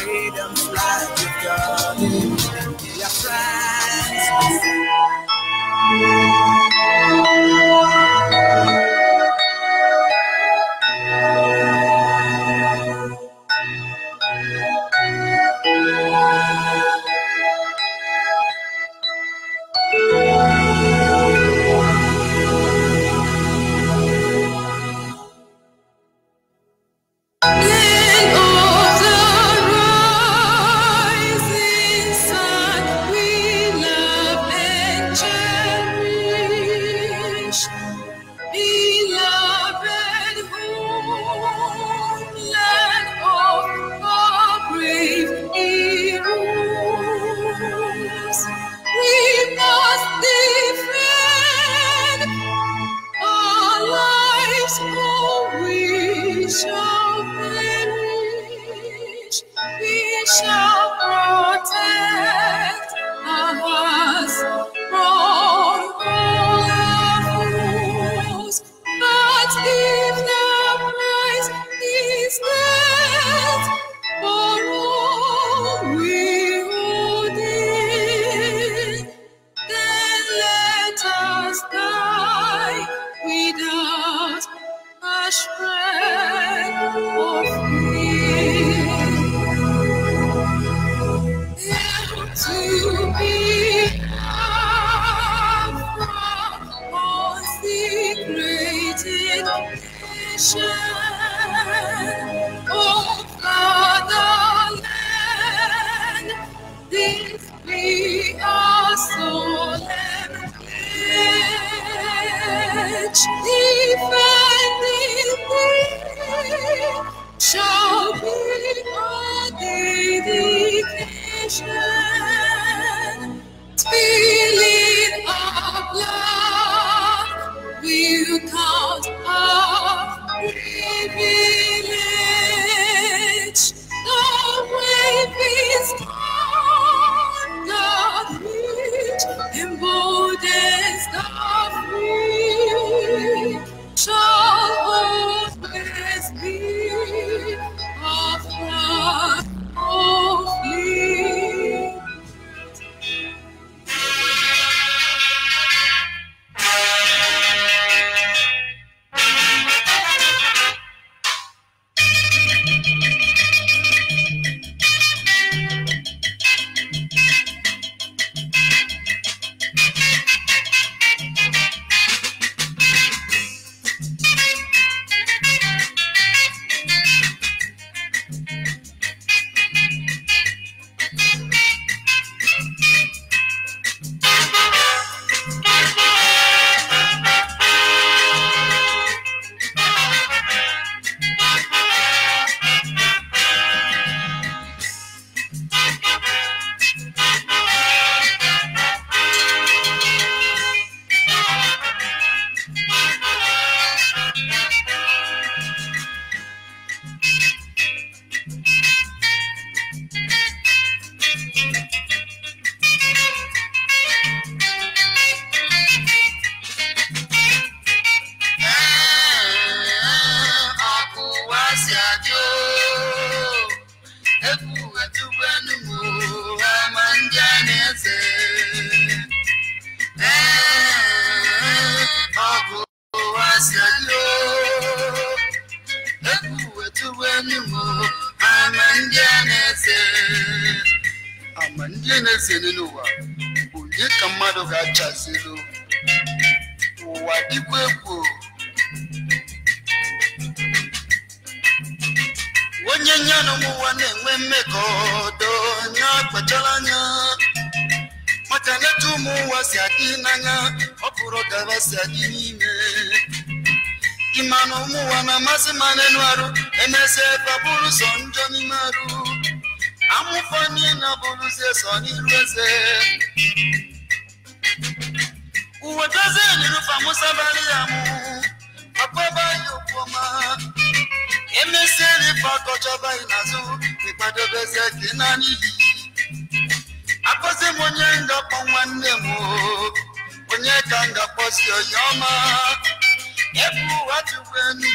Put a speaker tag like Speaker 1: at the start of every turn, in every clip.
Speaker 1: freedom flag with God.
Speaker 2: Ebu watu wenu.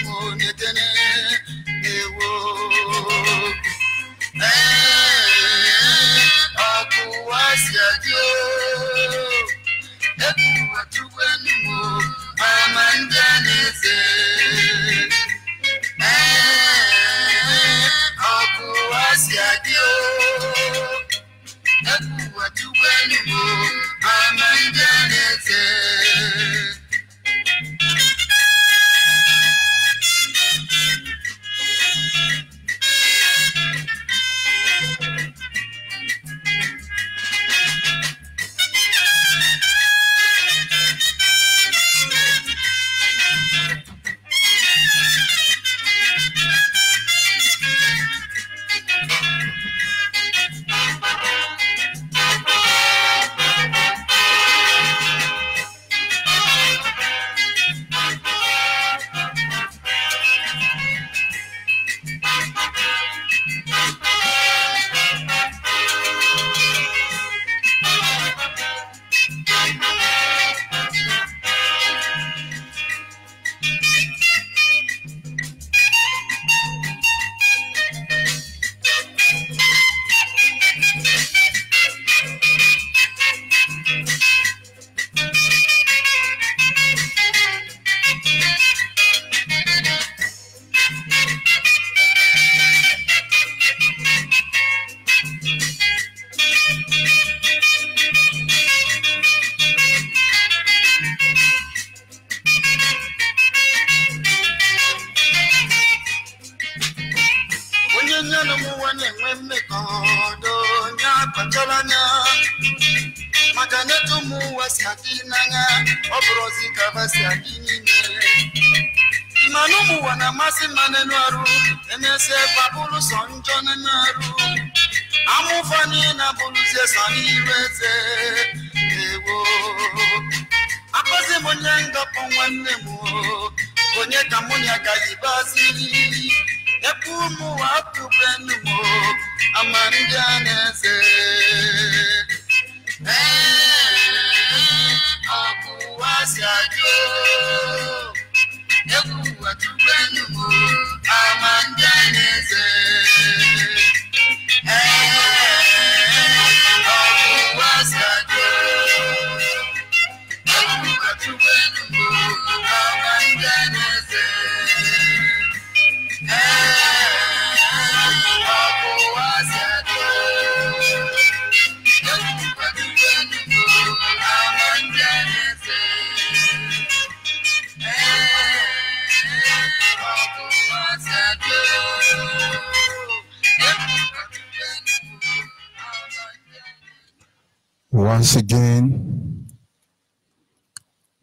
Speaker 2: Once again,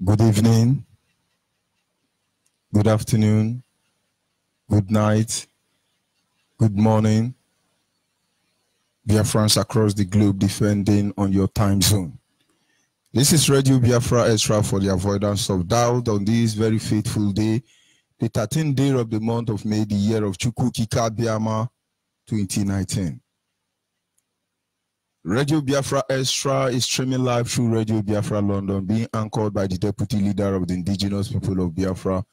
Speaker 2: good evening, good afternoon, good night, good morning, Biafrans across the globe defending on your time zone. This is Radio Biafra Extra for the avoidance of doubt on this very fateful day, the 13th day of the month of May, the year of Chukukika Biama 2019. Radio Biafra Extra is streaming live through Radio Biafra London, being anchored by the Deputy Leader of the Indigenous People of Biafra,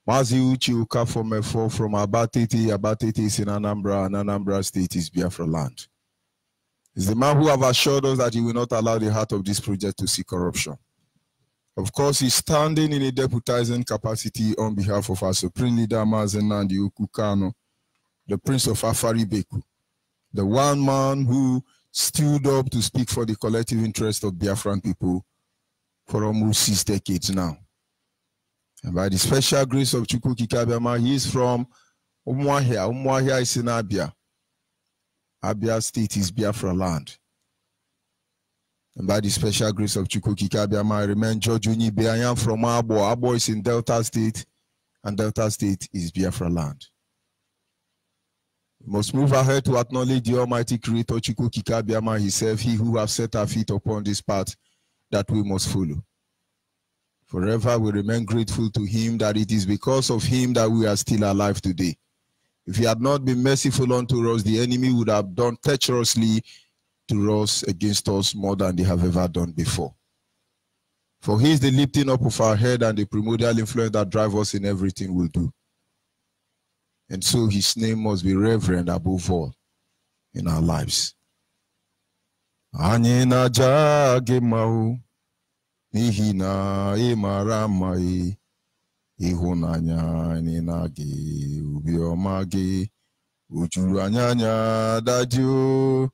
Speaker 2: Mazi Uchi Ukafomefo from Abatete. Abatete is in Anambra, and Anambra State is Biafra land. He's the man who have assured us that he will not allow the heart of this project to see corruption. Of course, he's standing in a deputizing capacity on behalf of our Supreme Leader, Mazen Nandi Ukukano, the Prince of Afari Beku, the one man who stood up to speak for the collective interest of Biafran people for almost 6 decades now. And by the special grace of Chukukika Biama, he is from Umuahia. Umuahia is in Abia. Abia State is Biafra land. And by the special grace of Chukukika Biama, I remain George Onyeibe. I am from Abo. Abo is in Delta State, and Delta State is Biafra land. We must move ahead to acknowledge the Almighty Creator, Chukukika Biama himself, he who has set our feet upon this path that we must follow. Forever we remain grateful to him that it is because of him that we are still alive today. If he had not been merciful unto us, the enemy would have done treacherously to us against us more than they have ever done before. For he is the lifting up of our head and the primordial influence that drives us in everything we'll do. And so his name must be reverend above all in our lives. Anyị na-aja gị mma n'ihi na ị mara mma ịhụnanya anyị na gị obiọma gị Ujuru anyanya dadio.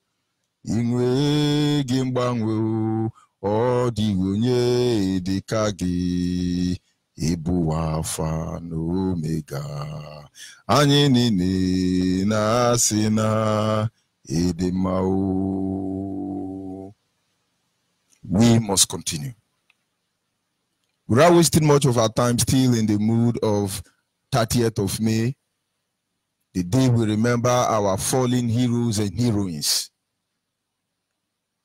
Speaker 2: Inwe gimbangwe odigonye dikagi. Ibu Alpha na Omega. Anyị niile na-asị na ịdị mma o. We must continue. Without wasting much of our time, still in the mood of 30th of May, the day we remember our fallen heroes and heroines.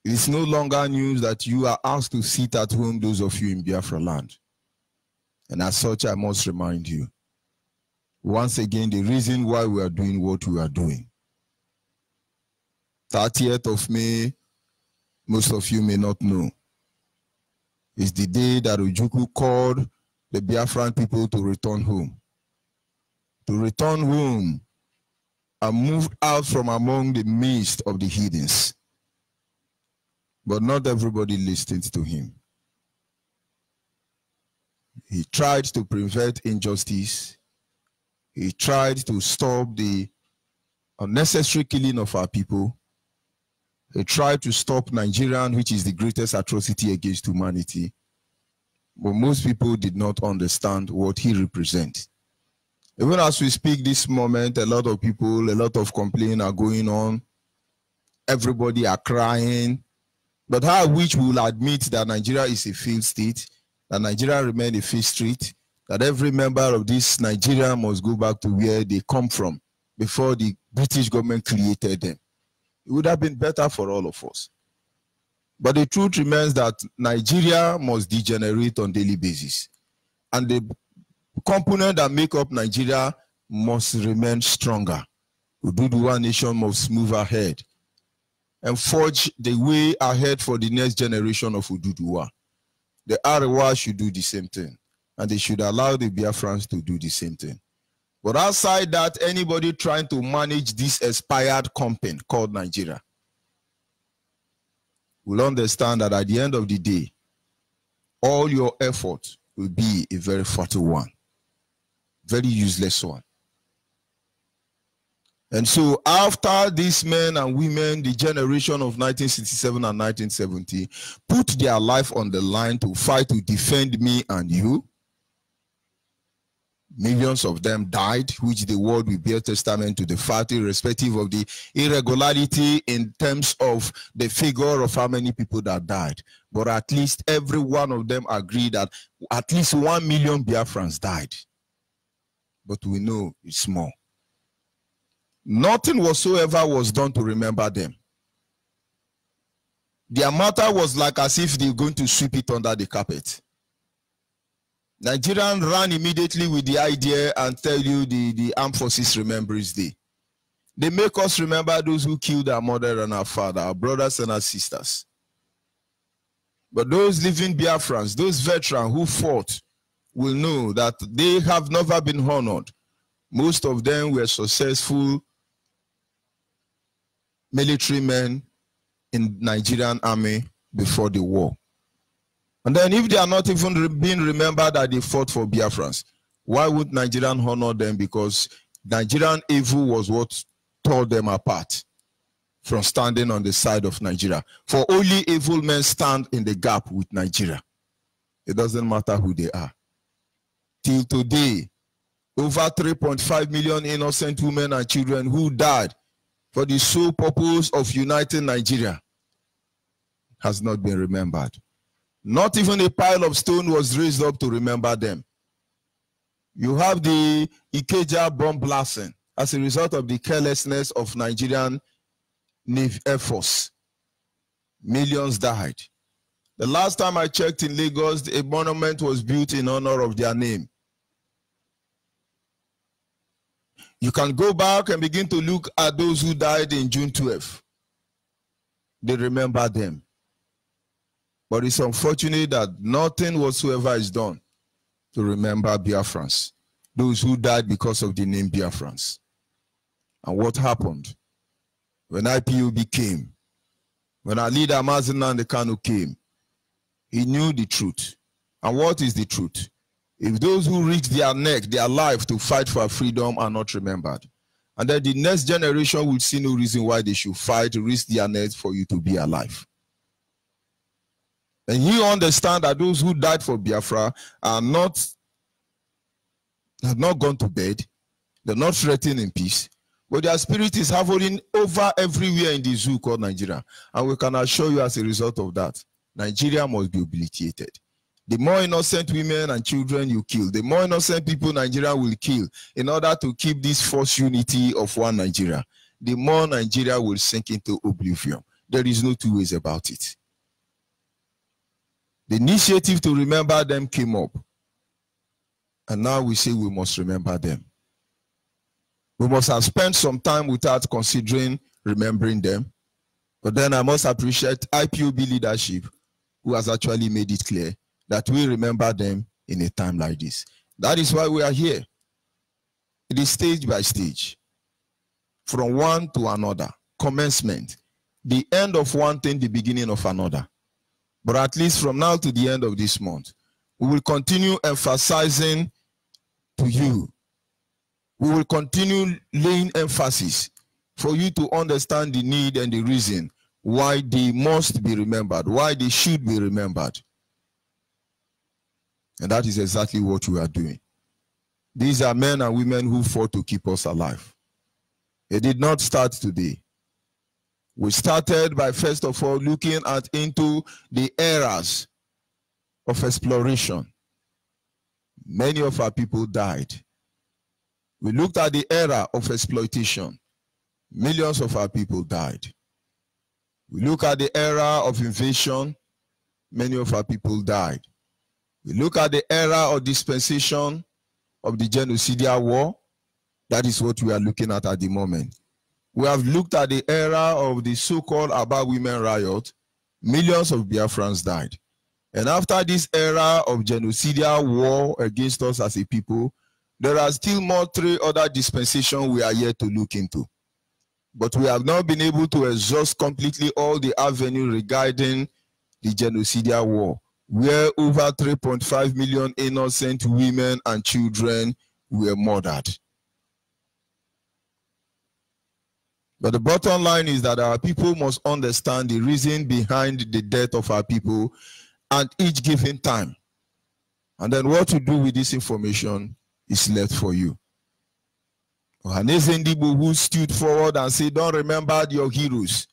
Speaker 2: It is no longer news that you are asked to sit at home, those of you in Biafra land. And as such, I must remind you, once again, the reason why we are doing what we are doing. 30th of May, most of you may not know, is the day that Ojukwu called the Biafran people to return home. To return home and move out from among the midst of the heathens. But not everybody listened to him. He tried to prevent injustice. He tried to stop the unnecessary killing of our people. He tried to stop Nigerian, which is the greatest atrocity against humanity. But most people did not understand what he represents. Even as we speak this moment, a lot of people, a lot of complaints are going on. Everybody are crying. But how which will admit that Nigeria is a failed state, that Nigeria remains a failed state, that every member of this Nigeria must go back to where they come from before the British government created them. It would have been better for all of us. But the truth remains that Nigeria must degenerate on a daily basis. And the components that make up Nigeria must remain stronger. Oduduwa nation must move ahead and forge the way ahead for the next generation of Oduduwa. The Arewa should do the same thing, and they should allow the Biafrans to do the same thing. But outside that, anybody trying to manage this expired company called Nigeria will understand that at the end of the day, all your effort will be a very futile one, very useless one. And so after these men and women, the generation of 1967 and 1970, put their life on the line to fight to defend me and you, millions of them died, which the world will bear testament to the fact, irrespective of the irregularity in terms of the figure of how many people that died. But at least every one of them agreed that at least 1 million Biafrans died. But we know it's more. Nothing whatsoever was done to remember them. Their matter was like as if they were going to sweep it under the carpet. Nigerians ran immediately with the idea and tell you the Armed Forces Remembrance Day. They make us remember those who killed our mother and our father, our brothers and our sisters. But those living Biafrans, those veterans who fought, will know that they have never been honored. Most of them were successful military men in Nigerian army before the war. And then if they are not even being remembered that they fought for Biafrans, why would Nigerian honor them? Because Nigerian evil was what tore them apart from standing on the side of Nigeria. For only evil men stand in the gap with Nigeria. It doesn't matter who they are. Till today, over 3.5 million innocent women and children who died for the sole purpose of uniting Nigeria has not been remembered. Not even a pile of stone was raised up to remember them. You have the Ikeja bomb blasting as a result of the carelessness of Nigerian Navy Air Force. Millions died. The last time I checked in Lagos, a monument was built in honor of their name. You can go back and begin to look at those who died in June 12. They remember them. But it's unfortunate that nothing whatsoever is done to remember Biafrans, those who died because of the name Biafrans. And what happened? When IPOB came, when our leader Mazi Nnamdi Kanu came, he knew the truth. And what is the truth? If those who risked their neck, their life to fight for freedom are not remembered, And then the next generation will see no reason why they should fight, risk their necks for you to be alive. And you understand that those who died for Biafra have not gone to bed. They're not threatening peace. But their spirit is hovering over everywhere in the zoo called Nigeria. And we can assure you as a result of that, Nigeria must be obliterated. The more innocent women and children you kill, the more innocent people Nigeria will kill in order to keep this false unity of one Nigeria, the more Nigeria will sink into oblivion. There is no two ways about it. The initiative to remember them came up. And now we say we must remember them. We must have spent some time without considering remembering them. But then I must appreciate IPOB leadership who has actually made it clear that we remember them in a time like this. That is why we are here. It is stage by stage, from one to another, commencement, the end of one thing, the beginning of another. But at least from now to the end of this month, we will continue emphasizing to you. We will continue laying emphasis for you to understand the need and the reason why they must be remembered, why they should be remembered. And that is exactly what we are doing. These are men and women who fought to keep us alive. It did not start today. We started by first of all looking into the eras of exploration. Many of our people died. We looked at the era of exploitation. Millions of our people died. We look at the era of invasion. Many of our people died. We look at the era of dispensation of the genocidal war. That is what we are looking at the moment. We have looked at the era of the so-called Aba Women Riot. Millions of Biafrans died. And after this era of genocidal war against us as a people, there are still more 3 other dispensations we are yet to look into. But we have not been able to exhaust completely all the avenues regarding the genocidal war, where over 3.5 million innocent women and children were murdered. But the bottom line is that our people must understand the reason behind the death of our people at each given time. And then what to do with this information is left for you. Ohaneze Ndigbo, who stood forward and said, don't remember your heroes.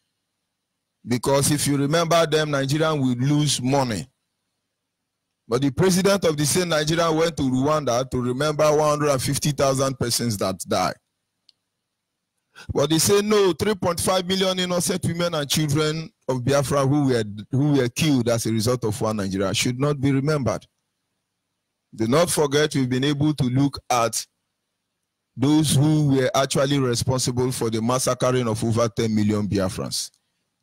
Speaker 2: Because if you remember them, Nigeria will lose money. But the president of the same Nigeria went to Rwanda to remember 150,000 persons that died. But they say no, 3.5 million innocent women and children of Biafra who were killed as a result of one Nigeria should not be remembered. Do not forget we've been able to look at those who were actually responsible for the massacring of over 10 million Biafrans.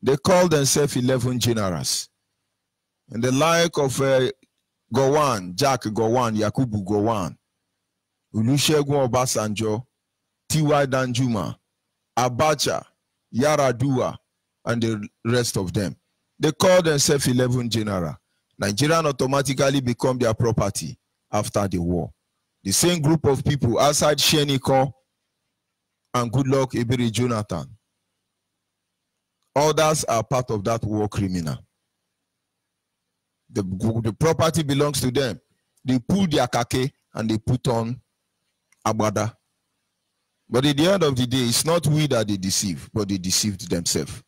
Speaker 2: They called themselves 11 generals. And the like of Gowon, Jack Gowon, Yakubu Gowon, Olusegun Obasanjo, T.Y. Danjuma, Abacha, Yaradua, and the rest of them. They called themselves 11 general. Nigerian automatically become their property after the war. The same group of people outside Sheniko and Goodluck Ebere Jonathan. Others are part of that war criminal. The property belongs to them. They pull their kake and they put on agbada. But at the end of the day, it's not we that they deceive, but they deceived themselves.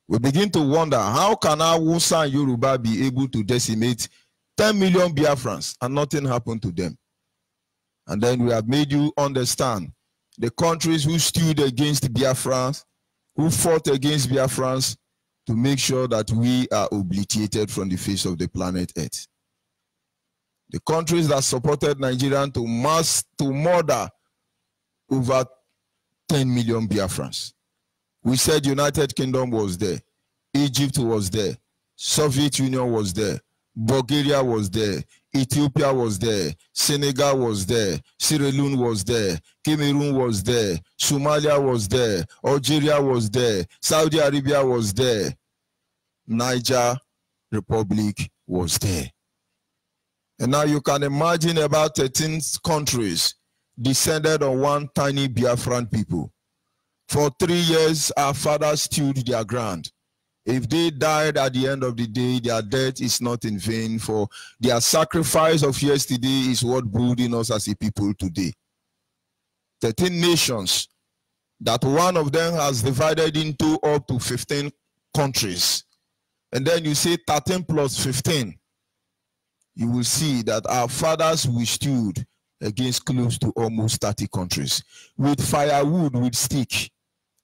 Speaker 2: We begin to wonder, how can our Hausa and Yoruba be able to decimate 10 million Biafrans and nothing happened to them? And then we have made you understand the countries who stood against Biafrans, who fought against Biafrans to make sure that we are obliterated from the face of the planet Earth. The countries that supported Nigeria to murder over 10 million Biafrans. We said United Kingdom was there, Egypt was there, Soviet Union was there, Bulgaria was there, Ethiopia was there, Senegal was there, Sierra Leone was there, Cameroon was there, Somalia was there, Algeria was there, Saudi Arabia was there, Niger Republic was there. And now you can imagine about 13 countries descended on one tiny Biafran people. For 3 years, our fathers stewed their ground. If they died at the end of the day, their death is not in vain, for their sacrifice of yesterday is what building us as a people today. 13 nations, that one of them has divided into up to 15 countries. And then you say 13 plus 15. You will see that our fathers withstood against close to almost 30 countries with firewood, with stick,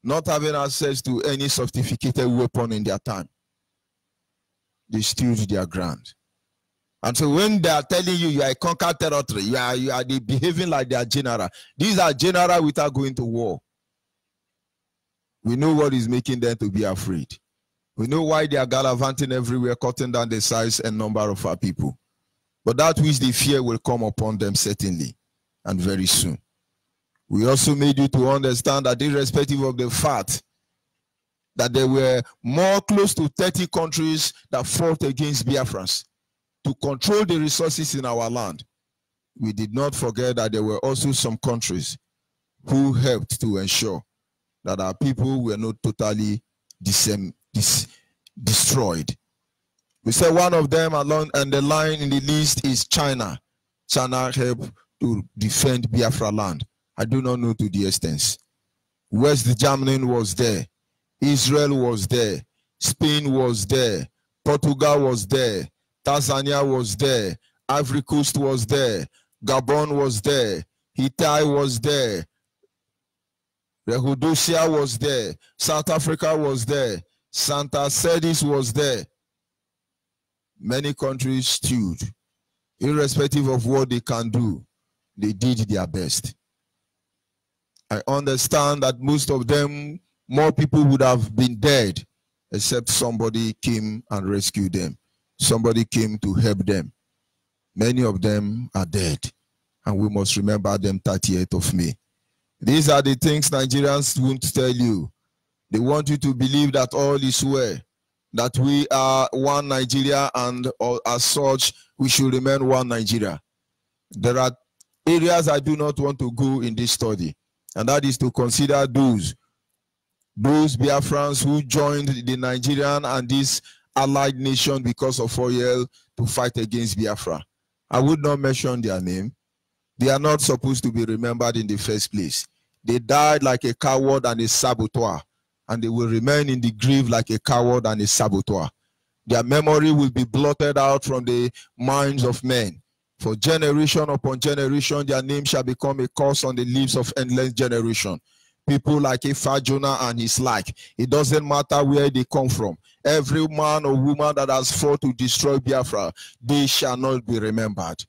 Speaker 2: not having access to any sophisticated weapon in their time. They stood their ground. And so when they are telling you you are a conquered territory, you are behaving like they are general. These are general without going to war. We know what is making them to be afraid. We know why they are gallivanting everywhere, cutting down the size and number of our people. But that which they fear will come upon them certainly, and very soon. We also made you to understand that irrespective of the fact that there were more close to 30 countries that fought against Biafrans to control the resources in our land, we did not forget that there were also some countries who helped to ensure that our people were not totally destroyed. We said one of them along and the line in the list is China. China helped to defend Biafra land. I do not know to the extent. West Germany was there. Israel was there. Spain was there. Portugal was there. Tanzania was there. Ivory Coast was there. Gabon was there. Haiti was there. Rhodesia was there. South Africa was there. Santa Cedis was there. Many countries stood. Irrespective of what they can do, they did their best. I understand that most of them, more people would have been dead, except somebody came and rescued them. Somebody came to help them. Many of them are dead, and we must remember them 30th of May. These are the things Nigerians won't tell you. They want you to believe that all is well, that we are one Nigeria, and as such, we should remain one Nigeria. There are areas I do not want to go in this study, and that is to consider those Biafrans who joined the Nigerian and this allied nation because of oil to fight against Biafra. I would not mention their name. They are not supposed to be remembered in the first place. They died like a coward and a saboteur, and they will remain in the grave like a coward and a saboteur. Their memory will be blotted out from the minds of men. For generation upon generation, their name shall become a curse on the lips of endless generation. People like Ifa Jonah and his like, it doesn't matter where they come from. Every man or woman that has fought to destroy Biafra, they shall not be remembered.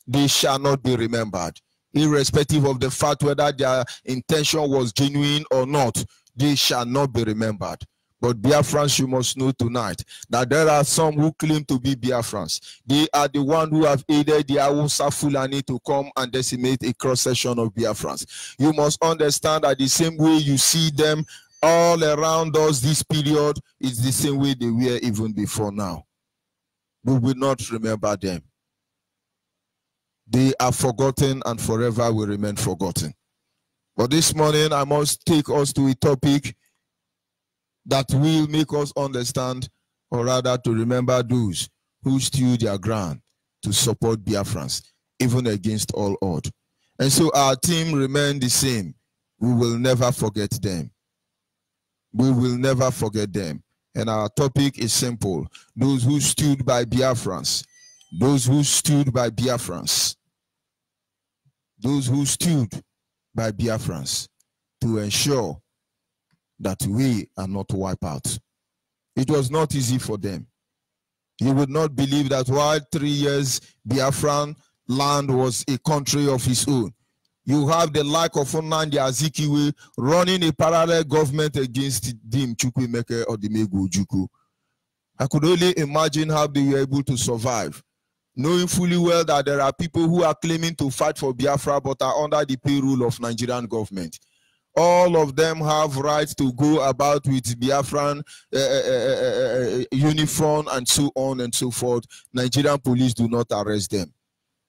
Speaker 2: They shall not be remembered. Irrespective of the fact whether their intention was genuine or not, they shall not be remembered. But Biafrans, you must know tonight that there are some who claim to be Biafrans. They are the ones who have aided the Hausa Fulani to come and decimate a cross-section of Biafrans. You must understand that the same way you see them all around us this period is the same way they were even before now. We will not remember them. They are forgotten and forever will remain forgotten. But this morning, I must take us to a topic that will make us understand, or rather to remember those who stood their ground to support Biafrans, even against all odds. And so our team remained the same. We will never forget them. We will never forget them. And our topic is simple. Those who stood by Biafrans. Those who stood by Biafrans. Those who stood by Biafrans to ensure that we are not wiped out. It was not easy for them. You would not believe that while 3 years Biafran land was a country of its own, you have the like of Nnamdi Azikiwe running a parallel government against Dim Chukwuemeka or Dimegu Ojukwu. I could only imagine how they were able to survive, knowing fully well that there are people who are claiming to fight for Biafra but are under the payroll of Nigerian government. All of them have rights to go about with Biafran uniform and so on and so forth. Nigerian police do not arrest them.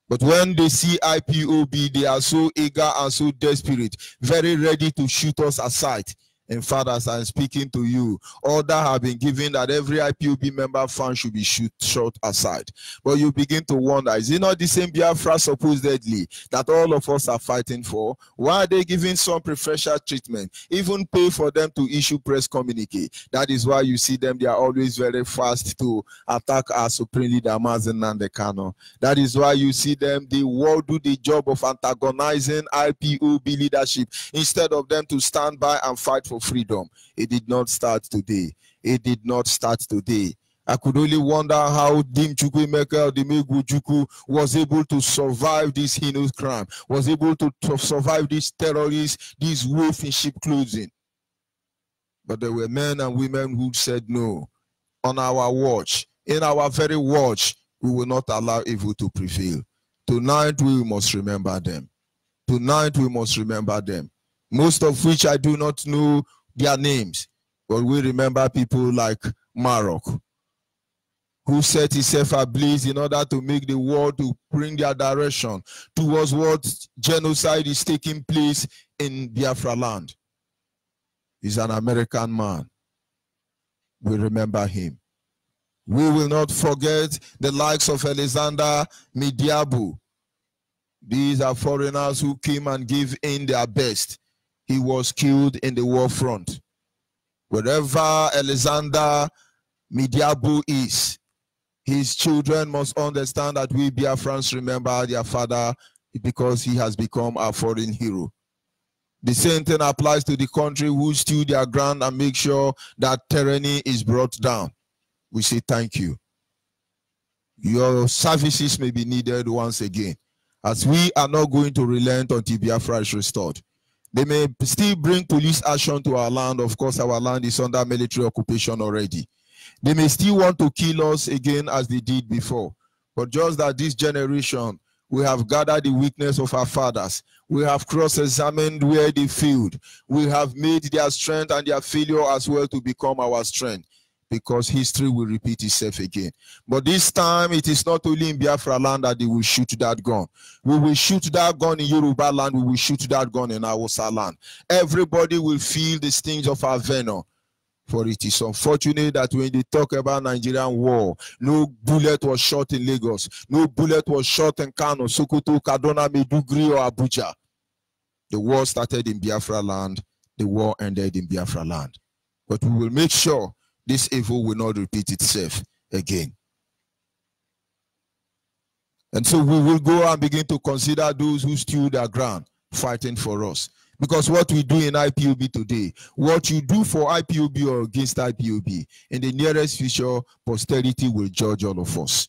Speaker 2: But when they see IPOB, they are so eager and so desperate, very ready to shoot us aside. And fathers, I'm speaking to you. Order have been given that every IPOB member fan should be shot aside. But you begin to wonder, is it not the same Biafra supposedly that all of us are fighting for? Why are they giving some preferential treatment? Even pay for them to issue press communique. That is why you see them, they are always very fast to attack our supreme leader, Mazen Nandekano. That is why you see them, they will do the job of antagonizing IPOB leadership instead of them to stand by and fight for freedom. It did not start today. It did not start today. I could only wonder how Dim Chukwuemeka or Dimegu Juku was able to survive this heinous crime, was able to survive these terrorists, these wolf in sheep clothing. But there were men and women who said no. On our watch, in our very watch, we will not allow evil to prevail. Tonight we must remember them. Tonight we must remember them. Most of which I do not know their names, but we remember people like Maroc, who set himself ablaze in order to make the world to bring their direction towards what genocide is taking place in Biafra land. He's an American man. We remember him. We will not forget the likes of Alexander Midiabu. These are foreigners who came and gave in their best. He was killed in the war front. Wherever Alexander Midiabu is, his children must understand that we Biafrans remember their father because he has become our foreign hero. The same thing applies to the country who stood their ground and make sure that tyranny is brought down. We say thank you. Your services may be needed once again, as we are not going to relent until Biafra is restored. They may still bring police action to our land. Of course, our land is under military occupation already. They may still want to kill us again as they did before. But just that this generation, we have gathered the weakness of our fathers. We have cross-examined where they failed. We have made their strength and their failure as well to become our strength, because history will repeat itself again. But this time, it is not only in Biafra land that they will shoot that gun. We will shoot that gun in Yoruba land. We will shoot that gun in Hausa land. Everybody will feel the stings of our venom. For it is unfortunate that when they talk about Nigerian war, no bullet was shot in Lagos. No bullet was shot in Kano, Sokoto, Kaduna, Maiduguri, or Abuja. The war started in Biafra land. The war ended in Biafra land. But we will make sure this evil will not repeat itself again. And so we will go and begin to consider those who stood their ground fighting for us. Because what we do in IPOB today, what you do for IPOB or against IPOB, in the nearest future, posterity will judge all of us.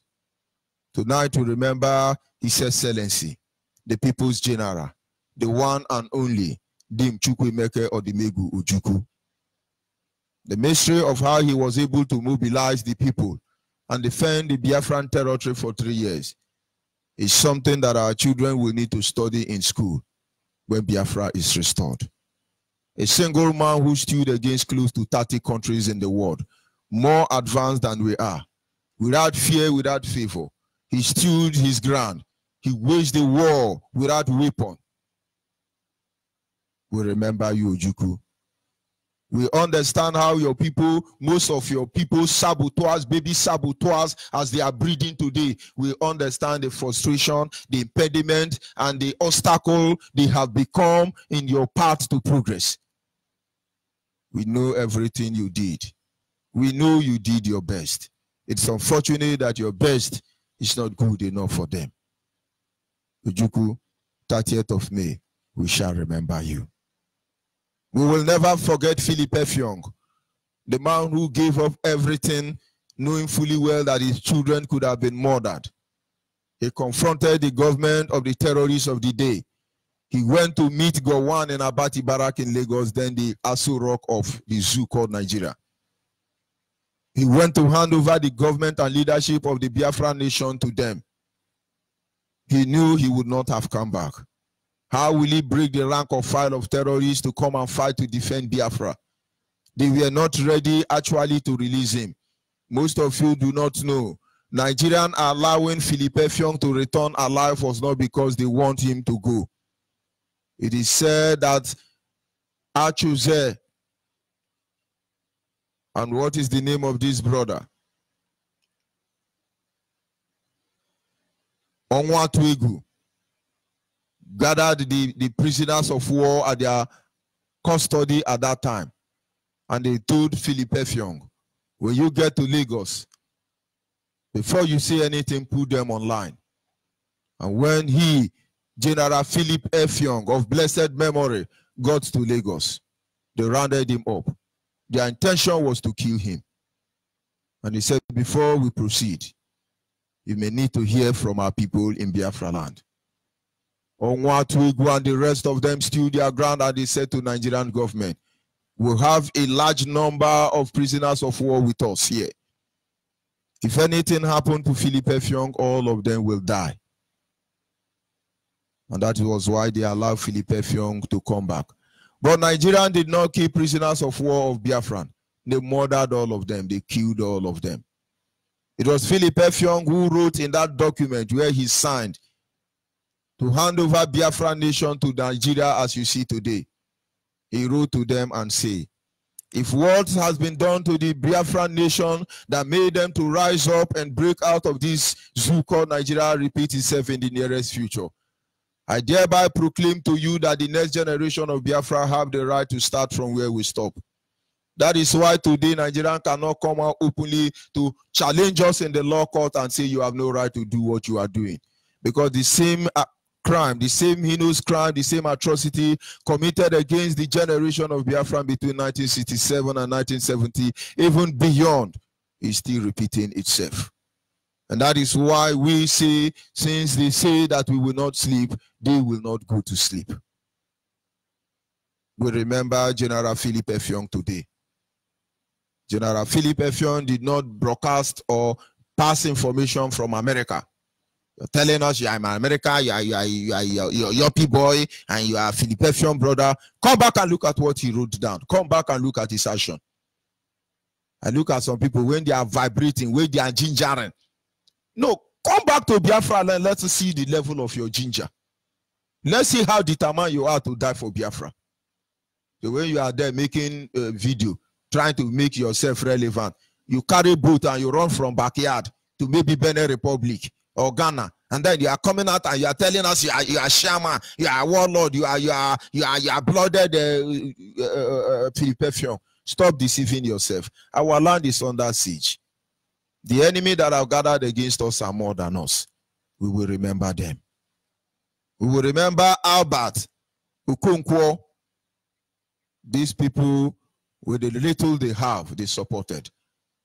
Speaker 2: Tonight we remember His Excellency, the People's General, the one and only Dim Chukwuemeka or Dimegu Ojukwu. The mystery of how he was able to mobilize the people and defend the Biafran territory for 3 years is something that our children will need to study in school when Biafra is restored. A single man who stood against close to 30 countries in the world, more advanced than we are, without fear, without favor. He stood his ground. He waged the war without weapon. We remember you, Ojukwu. We understand how your people, most of your people, saboteurs, baby saboteurs, as they are breeding today, we understand the frustration, the impediment, and the obstacle they have become in your path to progress. We know everything you did. We know you did your best. It's unfortunate that your best is not good enough for them. Ojukwu, 30th of May, we shall remember you. We will never forget Philip Effiong, the man who gave up everything, knowing fully well that his children could have been murdered. He confronted the government of the terrorists of the day. He went to meet Gowon in Abati Barak in Lagos, then the Aso Rock of the zoo called Nigeria. He went to hand over the government and leadership of the Biafra nation to them. He knew he would not have come back. How will he break the rank or file of terrorists to come and fight to defend Biafra? They were not ready actually to release him. Most of you do not know Nigerian allowing Philip Effiong to return alive was not because they want him to go. It is said that Achuze, and what is the name of this brother? Onwatuegu, gathered the prisoners of war at their custody at that time. And they told Philip Effiong, when you get to Lagos, before you say anything, put them online. And when he, General Philip Effiong of blessed memory, got to Lagos, they rounded him up. Their intention was to kill him. And he said, before we proceed, you may need to hear from our people in Biafra land. Onwatuegu and the rest of them stood their ground, and they said to Nigerian government, we'll have a large number of prisoners of war with us here. If anything happened to Philip Effiong, all of them will die. And that was why they allowed Philip Effiong to come back. But Nigerians did not keep prisoners of war of Biafran. They murdered all of them. They killed all of them. It was Philip Effiong who wrote in that document where he signed to hand over Biafra nation to Nigeria as you see today. He wrote to them and said, if what has been done to the Biafra nation that made them to rise up and break out of this zoo called Nigeria repeat itself in the nearest future, I thereby proclaim to you that the next generation of Biafra have the right to start from where we stop. That is why today Nigerians cannot come out openly to challenge us in the law court and say you have no right to do what you are doing. Because the same crime, the same heinous crime, the same atrocity committed against the generation of Biafra between 1967 and 1970, even beyond, is still repeating itself. And that is why we say, since they say that we will not sleep, they will not go to sleep. We remember General Philip Effiong today. General Philip Effiong did not broadcast or pass information from America. You're telling us you are in America, you are Yoppie boy, and you are Philip Effiong brother. Come back and look at what he wrote down. Come back and look at his action. And look at some people when they are vibrating, when they are gingering. No, come back to Biafra and let's see the level of your ginger. Let's see how determined you are to die for Biafra. So when you are there making a video, trying to make yourself relevant, you carry boat and you run from backyard to maybe Benin Republic or Ghana, and then you are coming out and you are telling us you are shaman, you are warlord, you are blooded Philip Effiong. Stop deceiving yourself. Our land is under siege. The enemy that have gathered against us are more than us. We will remember them. We will remember Albert, Ukonkwo. These people, with the little they have, they supported.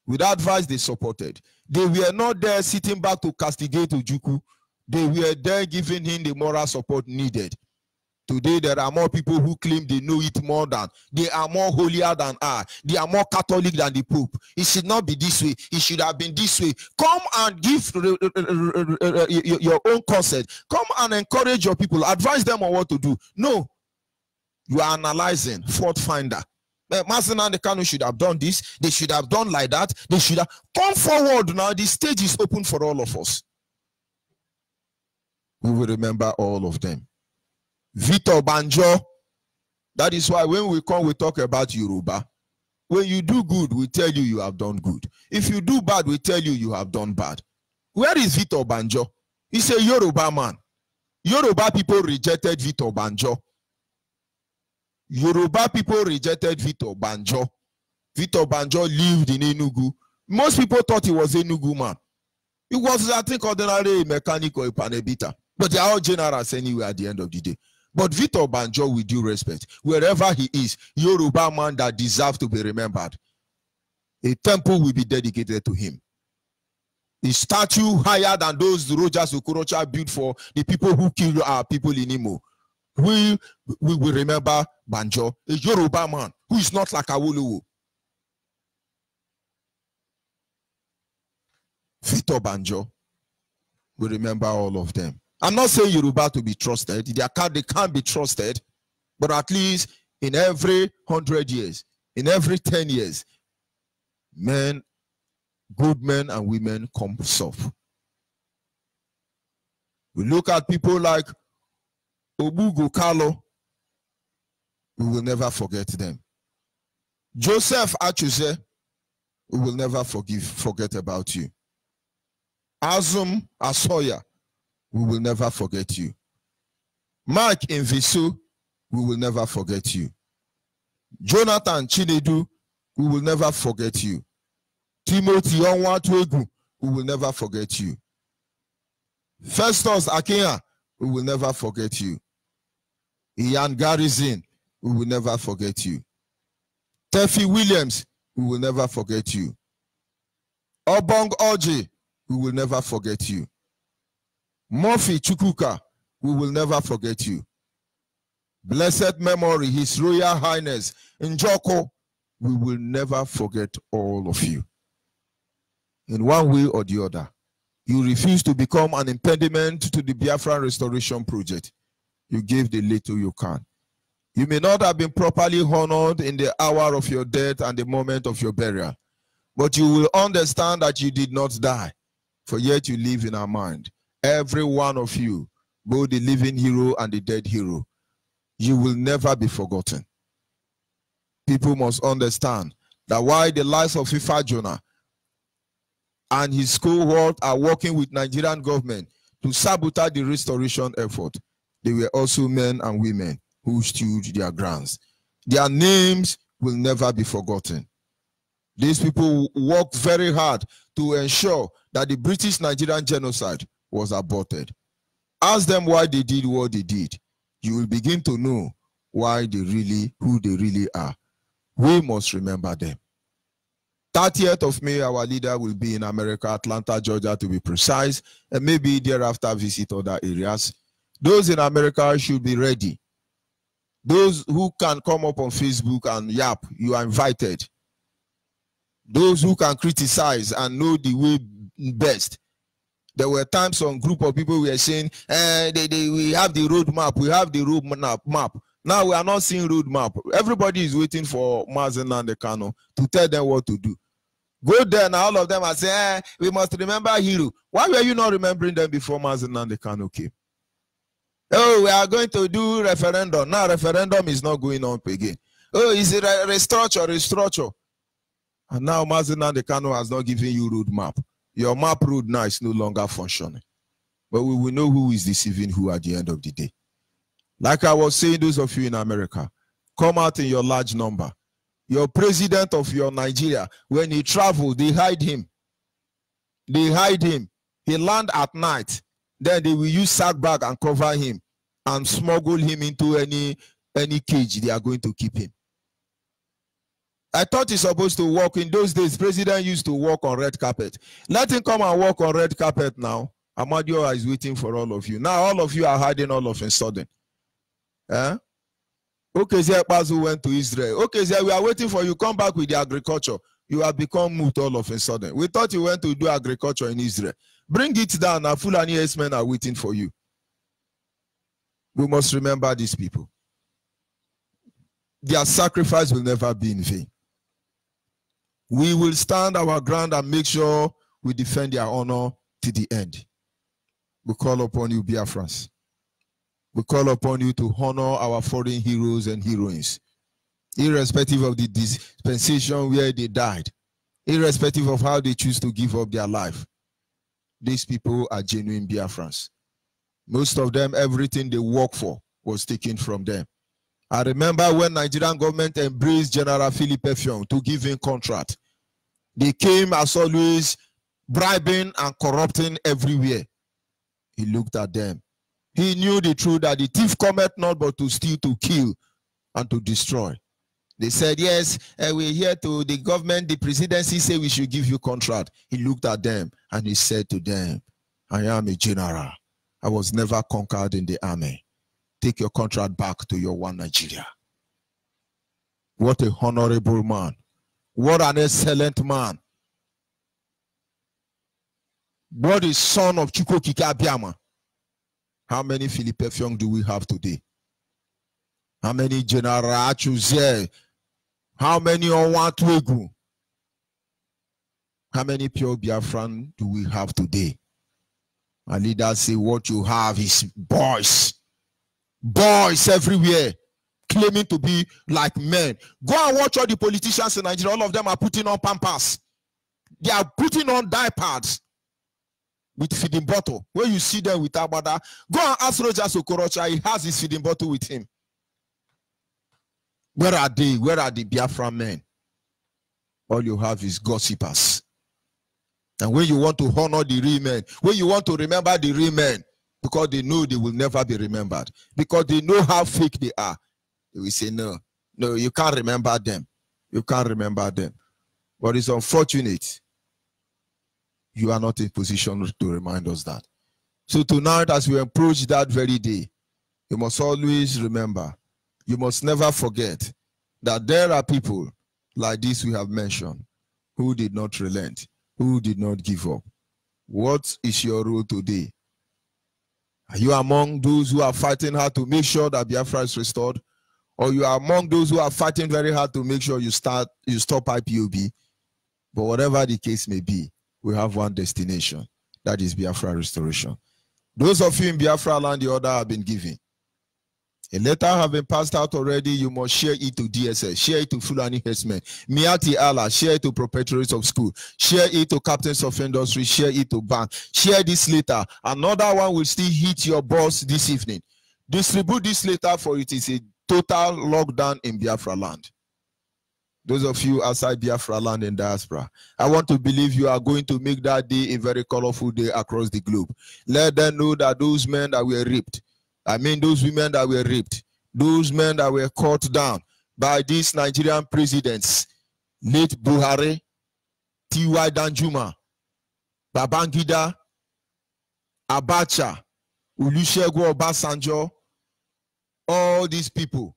Speaker 2: With advice, they supported. They were not there sitting back to castigate Ojukwu. They were there giving him the moral support needed. Today, there are more people who claim they know it more than. They are more holier than I. They are more Catholic than the Pope. It should not be this way. It should have been this way. Come and give your own consent. Come and encourage your people. Advise them on what to do. No. You are analyzing. Fault finder. Masina and the Kanu should have done this. They should have done like that. They should have come forward now. The stage is open for all of us. We will remember all of them. Victor Banjo. That is why when we come, we talk about Yoruba. When you do good, we tell you you have done good. If you do bad, we tell you you have done bad. Where is Victor Banjo? He's a Yoruba man. Yoruba people rejected Victor Banjo. Yoruba people rejected Victor Banjo. Victor Banjo lived in Enugu. Most people thought he was a Enugu man. He was, I think, ordinary mechanic or a panebita. But they are all generals anyway at the end of the day. But Victor Banjo, with due respect, wherever he is, Yoruba man that deserves to be remembered, a temple will be dedicated to him. A statue higher than those Rogers Okorocha built for the people who killed our people in Imo. We will remember Banjo, a Yoruba man who is not like Awolowo. Victor Banjo, we remember all of them. I'm not saying Yoruba to be trusted. They can't be trusted. But at least in every 100 years, in every 10 years, men good men and women come off. We look at people like Obugo Kalo, we will never forget them. Joseph Achuse, we will never forget about you. Azum Asoya, we will never forget you. Mark Invisu, we will never forget you. Jonathan Chinedu, we will never forget you. Timothy Onwatuegu, we will never forget you. Festus Akenya, we will never forget you. Ian Garrison, we will never forget you. Tefi Williams, we will never forget you. Obong Oji, we will never forget you. Murphy Chukuka, we will never forget you. Blessed memory, His Royal Highness Njoko, we will never forget all of you. In one way or the other, you refuse to become an impediment to the Biafra restoration project. You gave the little you can. You may not have been properly honored in the hour of your death and the moment of your burial, but you will understand that you did not die, for yet you live in our mind. Every one of you, both the living hero and the dead hero, you will never be forgotten. People must understand that while the lives of Ifa Jonah and his cohort are working with Nigerian government to sabotage the restoration effort, they were also men and women who stood their grounds. Their names will never be forgotten. These people worked very hard to ensure that the British-Nigerian genocide was aborted. Ask them why they did what they did. You will begin to know who they really are. We must remember them. 30th of May, our leader will be in America, Atlanta, Georgia, to be precise, and maybe thereafter visit other areas. Those in America should be ready. Those who can come up on Facebook and yap, you are invited. Those who can criticize and know the way best. There were times some group of people were saying, we have the road map, we have the road map. Now we are not seeing road map. Everybody is waiting for Mazen Nnamdi Kanu to tell them what to do. Go there and all of them are saying, we must remember Hero. Why were you not remembering them before Mazen Nnamdi Kanu came? Oh, we are going to do referendum. Now referendum is not going on again. Oh, is it a restructure? And now Mazen Nnamdi Kanu has not given you road map. Your map road now is no longer functioning. But we will know who is deceiving who at the end of the day. Like I was saying, those of you in America, come out in your large number. Your president of your Nigeria, when he traveled, they hide him. They hide him. He land at night. Then they will use sack bag and cover him and smuggle him into any cage they are going to keep him. I thought he's supposed to walk. In those days, president used to walk on red carpet. Let him come and walk on red carpet now. Amadioha is waiting for all of you. Now all of you are hiding all of a sudden. Eh? Okay, Pazu went to Israel. Okay, we are waiting for you. Come back with the agriculture. You have become mute all of a sudden. We thought you went to do agriculture in Israel. Bring it down. Now Fulani men are waiting for you. We must remember these people. Their sacrifice will never be in vain. We will stand our ground and make sure we defend their honor to the end. We call upon you, Biafrans. We call upon you to honor our foreign heroes and heroines, irrespective of the dispensation where they died, irrespective of how they choose to give up their life. These people are genuine Biafrans. Most of them, everything they work for was taken from them. I remember when Nigerian government embraced General Philip Effiong to give him contract. They came, as always, bribing and corrupting everywhere. He looked at them. He knew the truth that the thief cometh not but to steal, to kill, and to destroy. They said, yes, we're here to the government, the presidency say we should give you contract. He looked at them and he said to them, I am a general. I was never conquered in the army. Take your contract back to your one Nigeria. What a honorable man. What an excellent man. What a son of Chukwokike Abiama. How many Philip Effiong do we have today? How many General Achuze? How many Onwatuegu? How many pure Biafran do we have today? Our leaders say what you have is boys. Boys everywhere, claiming to be like men. Go and watch all the politicians in Nigeria. All of them are putting on pampers. They are putting on diapers with feeding bottle. When you see them with Abada, go and ask Rogers Okorocha. He has his feeding bottle with him. Where are they? Where are the Biafra men? All you have is gossipers. And when you want to honor the real men, when you want to remember the real men, because they know they will never be remembered, because they know how fake they are, they will say, no, you can't remember them. You can't remember them. But it's unfortunate you are not in position to remind us that. So tonight, as we approach that very day, you must always remember, you must never forget that there are people like this we have mentioned who did not relent, who did not give up. What is your role today? Are you among those who are fighting hard to make sure that Biafra is restored? Or you are among those who are fighting very hard to make sure you stop IPOB? But whatever the case may be, we have one destination. That is Biafra restoration. Those of you in Biafra land, the order have been given. A letter have been passed out already. You must share it to DSS, share it to Fulani Herdsmen, Miati Allah, share it to proprietaries of school, share it to captains of industry, share it to bank. Share this letter. Another one will still hit your boss this evening. Distribute this letter, for it is a total lockdown in Biafra land. Those of you outside Biafra land and diaspora, I want to believe you are going to make that day a very colorful day across the globe. Let them know that those men that were raped, those women that were raped, those men that were cut down by these Nigerian presidents, late Buhari, T.Y. Danjuma, Babangida, Abacha, Olusegun Obasanjo, all these people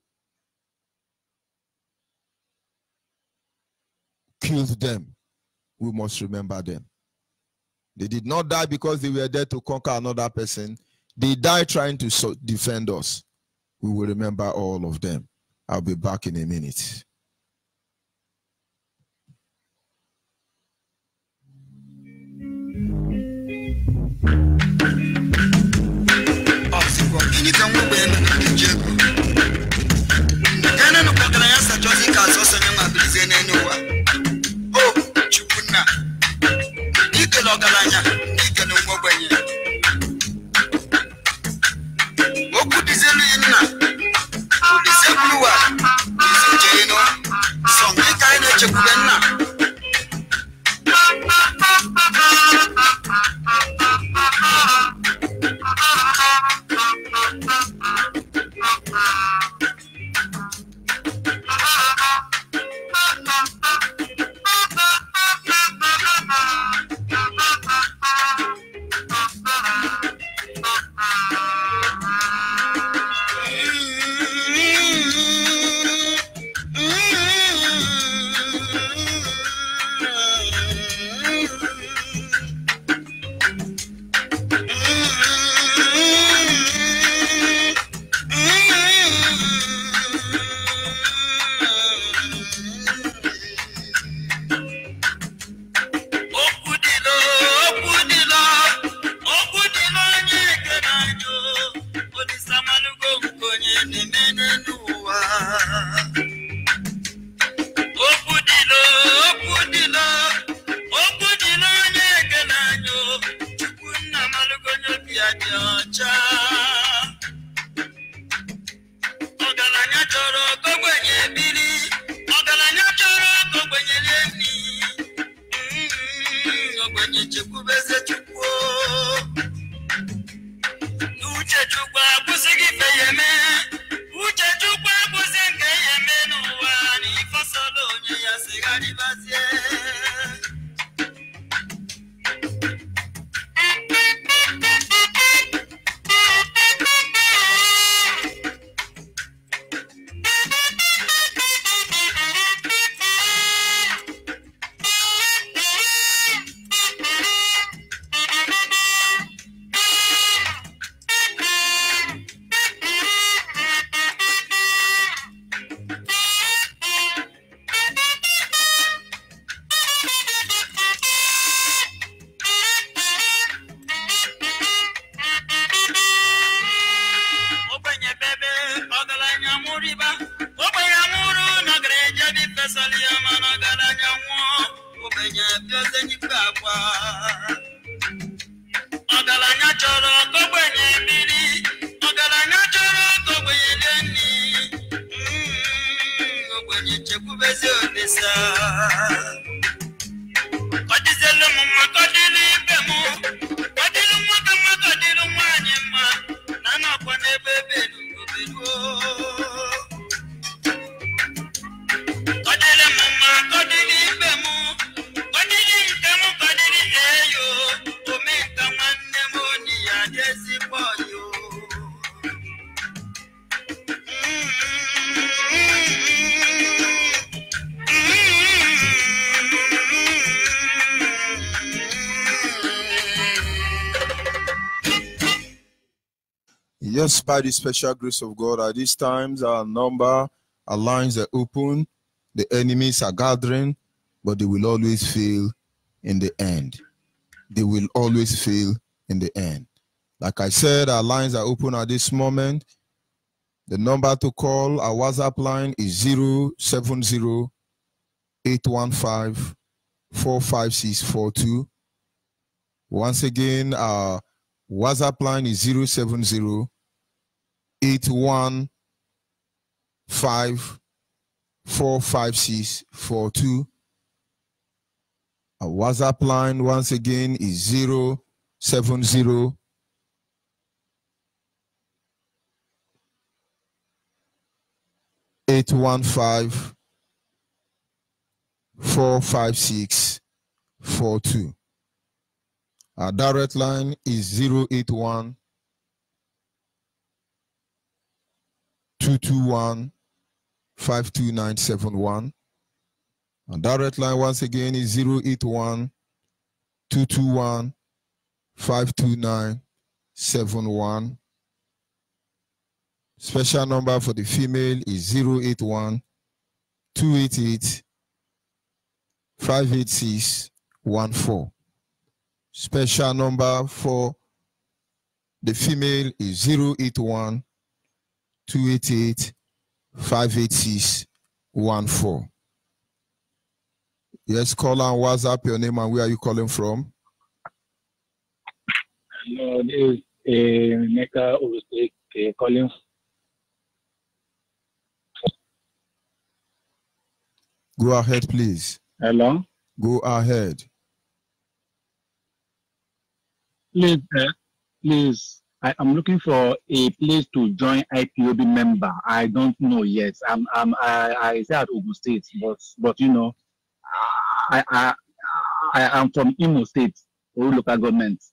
Speaker 2: killed them. We must remember them. They did not die because they were there to conquer another person. They died trying to defend us. We will remember all of them. I'll be back in a minute. Yes, by the special grace of God, at these times our lines are open, the enemies are gathering, but they will always fail in the end. They will always fail in the end. Like I said, our lines are open at this moment. The number to call, our WhatsApp line is 070-815-45642. Once again, our WhatsApp line is 070-815-45642. Our WhatsApp line once again is 070-815-45642. Our direct line is 081-221-52971. Our direct line once again is 081-221-52971. Special number for the female is 081-288-58614. Special number for the female is 081-288-58614. Yes, call on WhatsApp, your name and where are you calling from?
Speaker 3: Hello, this is Mecca calling.
Speaker 2: Go ahead, please.
Speaker 3: Hello?
Speaker 2: Go ahead.
Speaker 3: Please, I'm looking for a place to join IPOB member. I don't know yet. I say at Ogun State, but you know, I am from Imo State, or local government.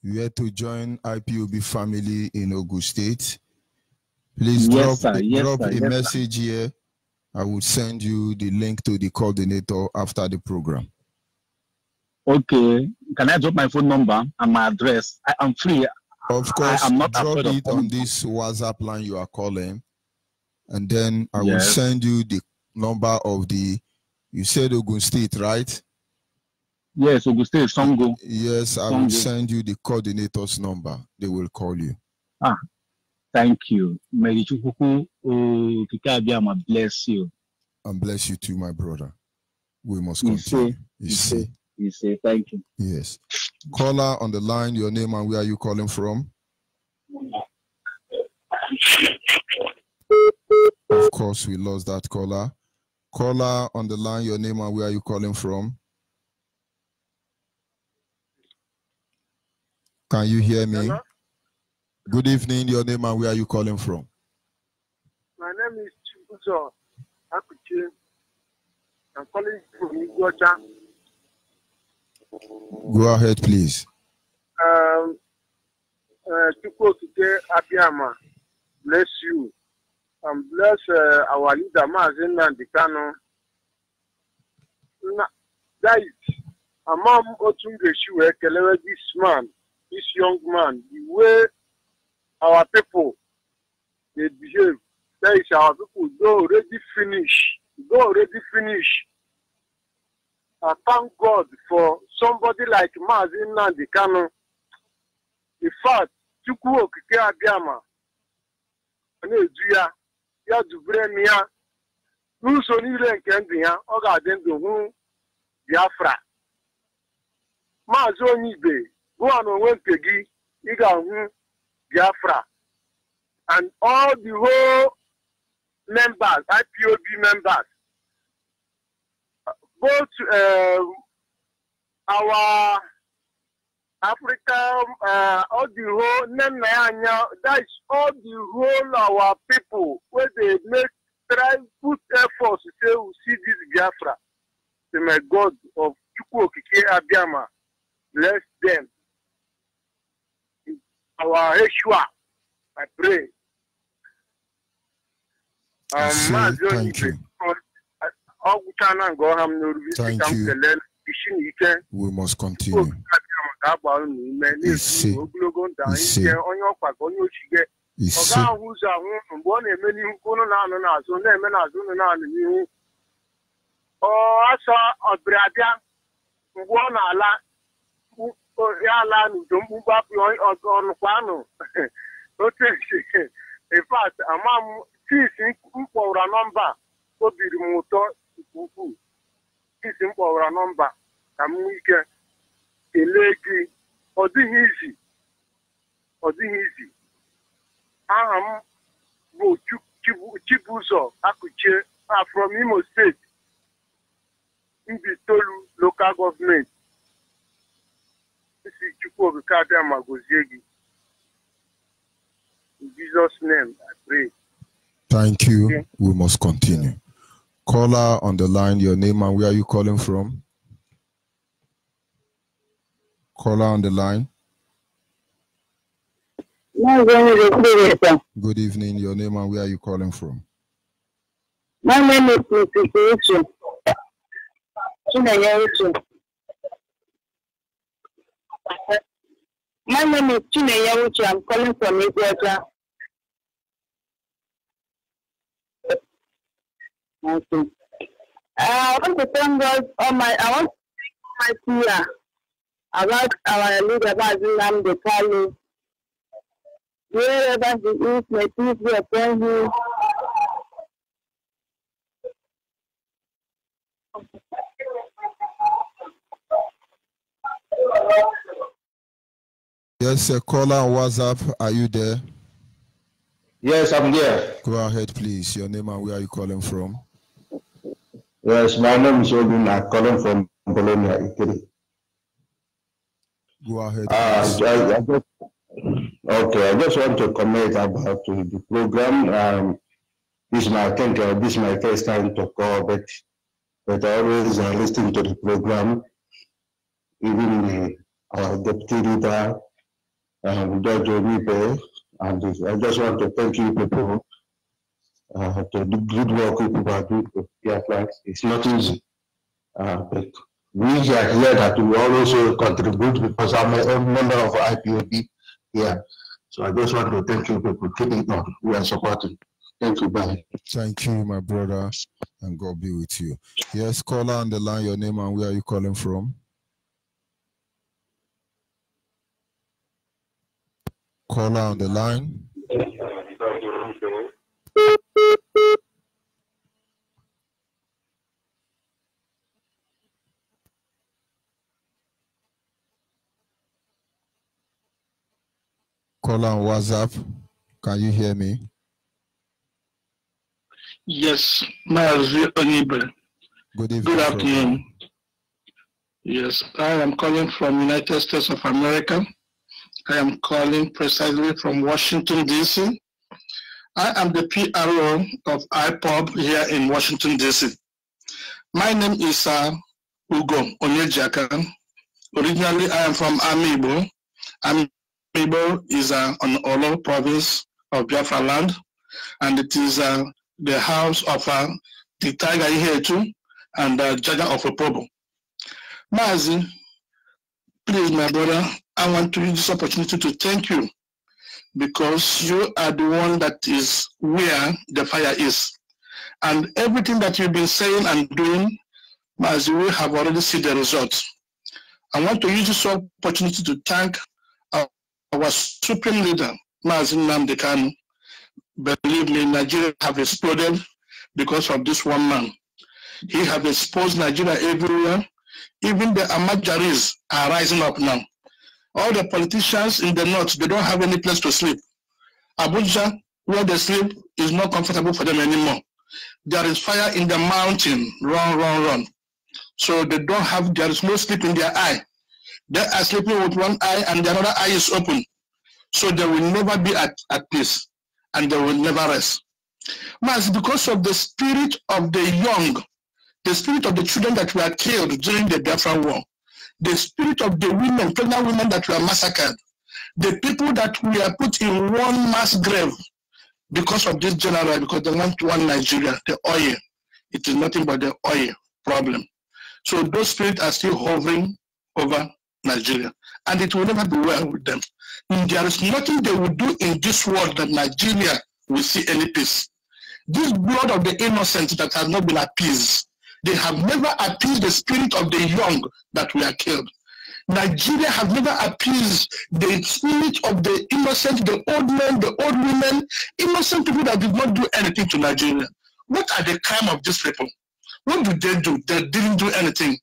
Speaker 2: You have to join IPOB family in Ogun State. Please
Speaker 3: Yes,
Speaker 2: drop
Speaker 3: sir.
Speaker 2: a message here. I will send you the link to the coordinator after the program.
Speaker 3: Okay. Can I drop my phone number and my address? I'm free.
Speaker 2: Of course,
Speaker 3: I'm not
Speaker 2: drop
Speaker 3: afraid
Speaker 2: it
Speaker 3: of
Speaker 2: on this WhatsApp line you are calling, and then I will
Speaker 3: Yes.
Speaker 2: send you the number of the. You said Ogun State, right?
Speaker 3: Yes, Ogun State, Songo.
Speaker 2: Yes, I will send you the coordinator's number. They will call you.
Speaker 3: Thank you. May Chukwuku Kikabiyama bless you.
Speaker 2: And bless you too, my brother. We must continue. You see.
Speaker 3: Thank you.
Speaker 2: Yes. Caller on the line, your name and where are you calling from? Of course, we lost that caller. Caller on the line, your name and where are you calling from? Can you hear me?
Speaker 4: Hello?
Speaker 2: Good evening, your name and where are you calling from?
Speaker 4: My name is Chibuzo Akuchi. I'm calling from Iguacha.
Speaker 2: Go ahead, please.
Speaker 4: Chukwokike Abiyama, bless you. And bless our leader, Mazin Nandikano. That is, Amam Otungeshu, this young man, the way our people they behave. That is, our people go already finish. I thank God for somebody like Mazin Nandikano. In fact, Chukwokike Abiyama, ya dubremia n'ụzọ niile nke ndụ ya ọ ga-adị ndụ hụ Biafra. Maazị Onyeibe gụọ n'onwe nke gị ị ga-ahụ Biafra, and all the whole members, IPOB members, both our Africa, all the whole that is all the whole our people where they try put efforts to say we see this Biafra. The my God of Chukwu Okike Abiyama, bless them. Our Yeshua, I pray.
Speaker 2: Thank you. Thank you. We must continue.
Speaker 4: In fact, amam sisi mpọwara nọmba obiri m ụtọ ukwu. Sisi mpọwara nọmba ka m ike kelee gị. Ọ dịghị izi. Aha m bụ Chibuzor Akụchie from Imo State, Mbitolu local government. Isi Chukwu Okike Abịama gozie gị. In Jesus' name, I pray.
Speaker 2: Thank you. Okay. We must continue. Caller on the line, your name and where are you calling from? Caller on the line. Good evening. Your name and where are you calling from?
Speaker 5: My name is Pt3. My name is Onyeibe. I'm calling from Biafra. Okay. I want to thank God I want to thank my prayer about our leader, Onyeibe Kalu. Wherever he is, may peace be upon him.
Speaker 2: Yes, a caller on WhatsApp. Are you there?
Speaker 6: Yes, I'm there.
Speaker 2: Go ahead, please. Your name and where are you calling from?
Speaker 6: Yes, my name is Odun. I'm calling from Bologna, Italy.
Speaker 2: Go ahead.
Speaker 6: I just want to comment about the program. This is my first time to call, but I always listen to the program. Even our deputy leader, Judge Onyeibe, and I just want to thank you people to the good work people are doing for Biafra. It's not easy, but we are here that we also contribute because I'm a member of IPOB here. So I just want to thank you people. Keep it on. We are supporting. Thank you. Bye.
Speaker 2: Thank you, my brother, and God be with you. Yes, caller on the line. Your name and where are you calling from? Caller on the line. Caller on WhatsApp. Can you hear me?
Speaker 7: Yes, Maazị Onyeibe.
Speaker 2: Good evening.
Speaker 7: Good afternoon. Yes, I am calling from United States of America. I am calling precisely from Washington, D.C. I am the PRO of IPOB here in Washington, D.C. My name is Ugo Onyeibe. Originally, I am from Onyeibe. Onyeibe is on Olo province of Biafra land, and it is the house of the Tiger Ihetu and the Jaja of Opobo. Mazi, please, my brother, I want to use this opportunity to thank you because you are the one that is where the fire is. And everything that you've been saying and doing, Mazi, we have already seen the results. I want to use this opportunity to thank our supreme leader, Mazi Nnamdi Kanu. Believe me, Nigeria have exploded because of this one man. He has exposed Nigeria everywhere. Even the Amajaris are rising up now. All the politicians in the north, they don't have any place to sleep. Abuja, where they sleep, is not comfortable for them anymore. There is fire in the mountain, run. So they don't have, there is no sleep in their eye. They are sleeping with one eye and the other eye is open. So they will never be at peace and they will never rest. Mas, because of the spirit of the young, the spirit of the children that were killed during the Biafra war, the spirit of the women, pregnant women that were massacred, the people that were put in one mass grave because of this general, because they want one Nigeria, the oil. It is nothing but the oil problem. So those spirits are still hovering over Nigeria, and it will never be well with them. And there is nothing they will do in this world that Nigeria will see any peace. This blood of the innocent that has not been appeased, they have never appeased the spirit of the young that were killed. Nigeria has never appeased the spirit of the innocent, the old men, the old women, innocent people that did not do anything to Nigeria. What are the crime of these people? What did they do? They didn't do anything.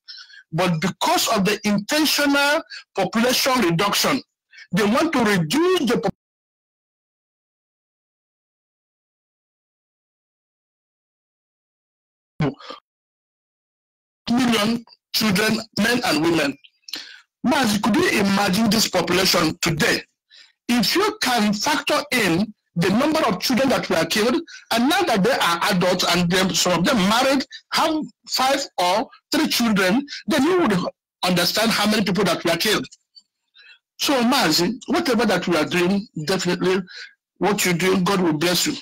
Speaker 7: But because of the intentional population reduction, they want to reduce the million children, men and women. Mas, could you imagine this population today? If you can factor in the number of children that were killed, and now that they are adults and some of them married, have 5 or 3 children, then you would understand how many people that were killed. So, Mazi, whatever that we are doing, definitely what you do, God will bless you.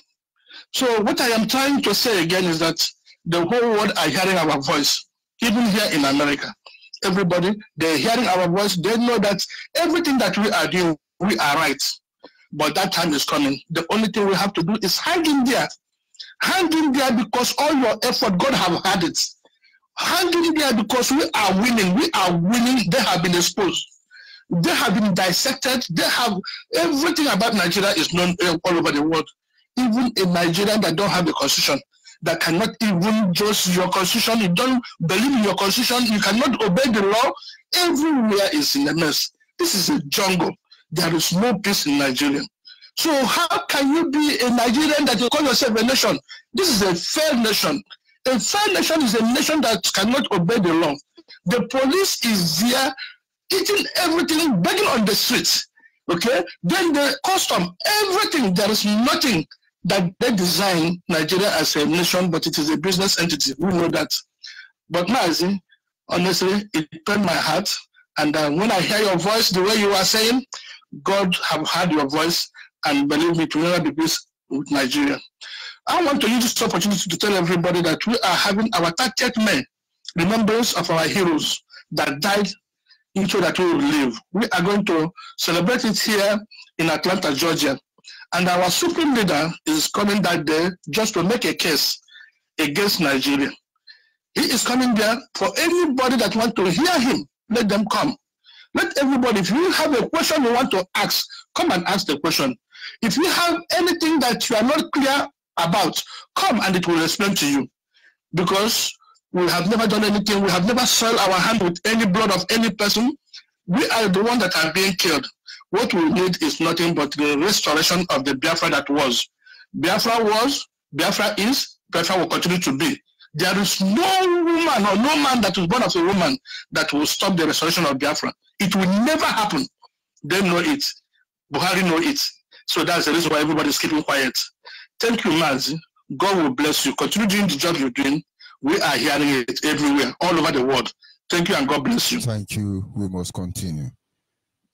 Speaker 7: So what I am trying to say again is that the whole world are hearing our voice, even here in America. Everybody, they're hearing our voice. They know that everything that we are doing, we are right. But that time is coming. The only thing we have to do is hang in there. Hang in there because all your effort, God have had it. Hang in there because we are winning. We are winning. They have been exposed. They have been dissected. They have everything about Nigeria is known all over the world. Even in Nigeria that don't have a constitution, that cannot even just your constitution, you don't believe in your constitution, you cannot obey the law, everywhere is in a mess. This is a jungle. There is no peace in Nigeria. So how can you be a Nigerian that you call yourself a nation? This is a fair nation. A fair nation is a nation that cannot obey the law. The police is there eating everything, begging on the streets. Okay? Then the custom, everything, there is nothing that they design Nigeria as a nation, but it is a business entity. We know that. But Mazi, honestly, it pained my heart. And when I hear your voice, the way you are saying, God have heard your voice, and believe me, it will never be peace with Nigeria. I want to use this opportunity to tell everybody that we are having our 30th May, remembrance of our heroes that died into that we will live. We are going to celebrate it here in Atlanta, Georgia. And our supreme leader is coming that day just to make a case against Nigeria. He is coming there for anybody that wants to hear him. Let them come. Let everybody, if you have a question you want to ask, come and ask the question. If you have anything that you are not clear about, come and it will explain to you. Because we have never done anything. We have never soiled our hand with any blood of any person. We are the ones that are being killed. What we need is nothing but the restoration of the Biafra that was. Biafra was, Biafra is, Biafra will continue to be. There is no woman or no man that was born of a woman that will stop the restoration of Biafra. It will never happen. They know it. Buhari know it. So that's the reason why everybody is keeping quiet. Thank you, Mazi. God will bless you. Continue doing the job you're doing. We are hearing it everywhere, all over the world. Thank you and God bless you.
Speaker 2: Thank you. We must continue.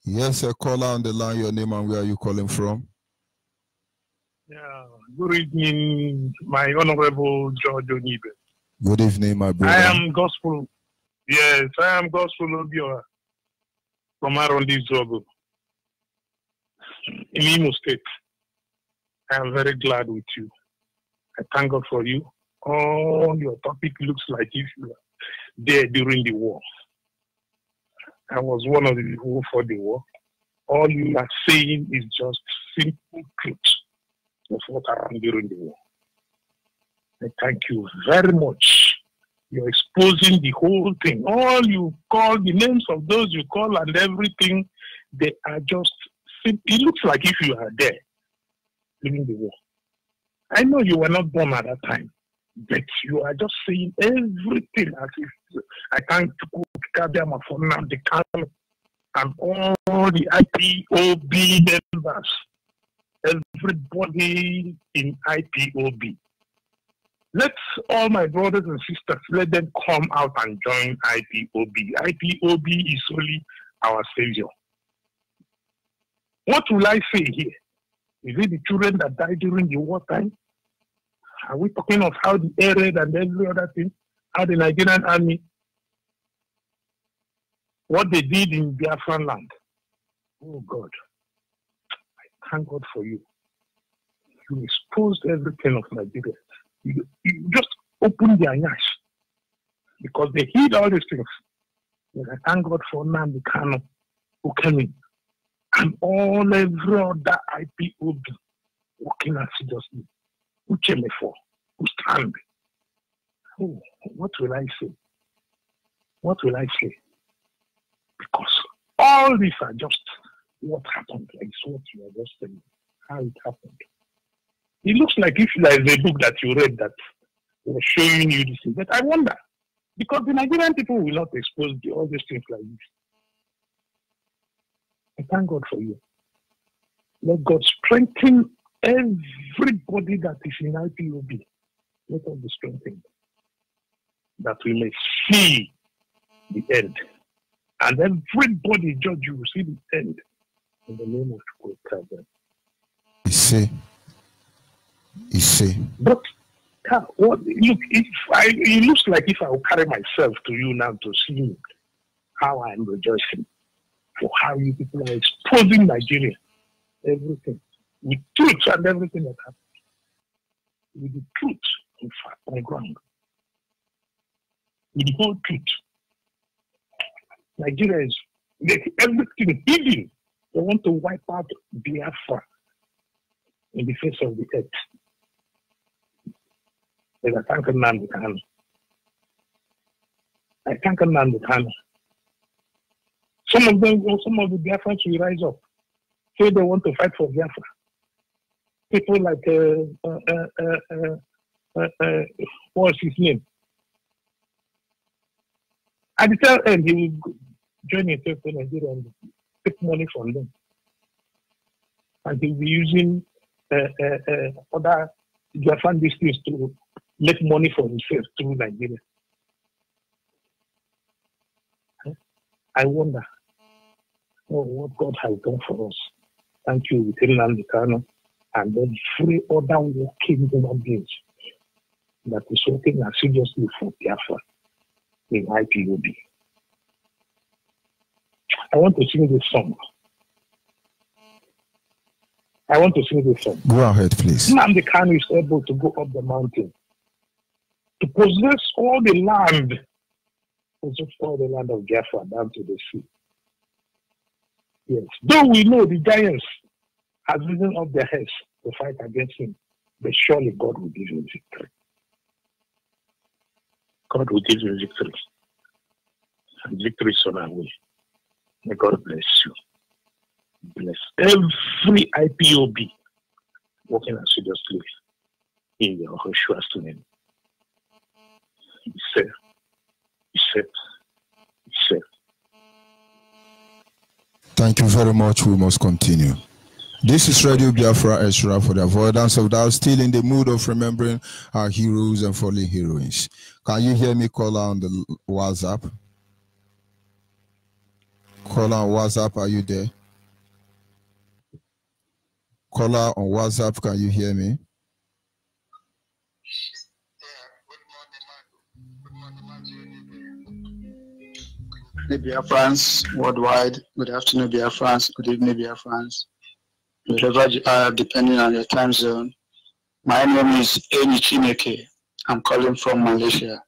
Speaker 2: Yes, a caller on the line. Your name and where are you calling from?
Speaker 8: Yeah. Good evening, my honorable George Onyeibe.
Speaker 2: Good evening, my brother.
Speaker 8: I am Gospel. Yes, I am Gospel Obiora from Arondi Zogo in Imo State. I am very glad with you. I thank God for you. All your topic looks like if you were there during the war. I was one of the people who fought the war. All you are saying is just simple truth of what happened during the war. I thank you very much. You're exposing the whole thing. All you call, the names of those you call and everything, they are just, it looks like if you are there during the war. I know you were not born at that time, but you are just saying everything as if I thank Kabiama for now, the council and all the IPOB members, everybody in IPOB. Let all my brothers and sisters, let them come out and join IPOB. IPOB is only our savior. What will I say here? Is it the children that died during the wartime? Are we talking of how the air raid and every other thing? How the Nigerian army, what they did in Biafran land? Oh God, I thank God for you. You exposed everything of Nigeria. You just opened their eyes because they hid all these things. And I thank God for Nnamdi Kanu who came in and all every other IPOB working assiduously. Who came for? Who stand? Oh, what will I say? What will I say? Because all these are just what happened. Like what you are just saying, how it happened. It looks like if there is a book that you read that was showing you this thing. But I wonder, because the Nigerian people will not expose all these things like this. I thank God for you. Let God strengthen everybody that is in IPOB. Let us be strengthened. That we may see the end. And everybody, Judge, you will see the end. In the name of God.
Speaker 2: You see.
Speaker 8: But look, it looks like if I will carry myself to you now to see how I am rejoicing for how you people are exposing Nigeria, everything, with truth and everything that happened, with the truth in fact on ground, with the whole truth. Nigeria is everything hidden. They want to wipe out Biafra in the face of the earth. I thank Nnamdi Kanu. I thank Nnamdi Kanu. Some of the Biafrans will rise up, say they want to fight for Biafra. People like what's his name? At the tail end, he will join himself to Nigeria and take money from them, and he will be using other Biafran districts to make money for himself through Nigeria. I wonder what God has done for us. Thank you, with Nnamdi Kanu and every other working human beings that is working assiduously for Biafra in IPOB. I want to sing this song.
Speaker 2: Go ahead, please.
Speaker 8: Nnamdi Kanu is able to go up the mountain, to possess all the land of Biafra down to the sea. Yes. Though we know the giants have risen up their heads to fight against him, but surely God will give him victory. God will give you victory. And victory is on our way. May God bless you. Bless every IPOB working assiduously in your Yeshua's name. Be safe. Be safe. Be safe.
Speaker 2: Thank you very much. We must continue. This is Radio Biafra Extra. For the avoidance of doubt, still in the mood of remembering our heroes and fallen heroines. Can you hear me, caller, on the WhatsApp? Caller on WhatsApp, are you there? Caller on WhatsApp, can you hear me?
Speaker 9: Biafrans worldwide, good afternoon, Biafrans, good evening, Biafrans, wherever you are, depending on your time zone. My name is Onyeibe. I'm calling from Malaysia.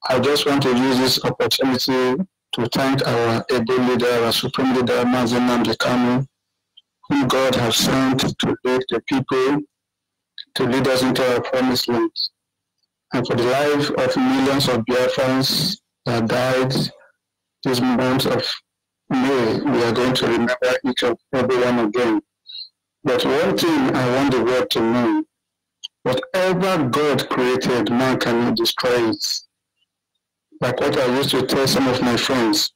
Speaker 9: I just want to use this opportunity to thank our able leader, our supreme leader, Nnamdi Kanu, whom God has sent to lead the people to lead us into our promised land. And for the life of millions of Biafrans that died this month of May, we are going to remember each of everyone again. But one thing I want the world to know, whatever God created, man cannot destroy it. Like what I used to tell some of my friends,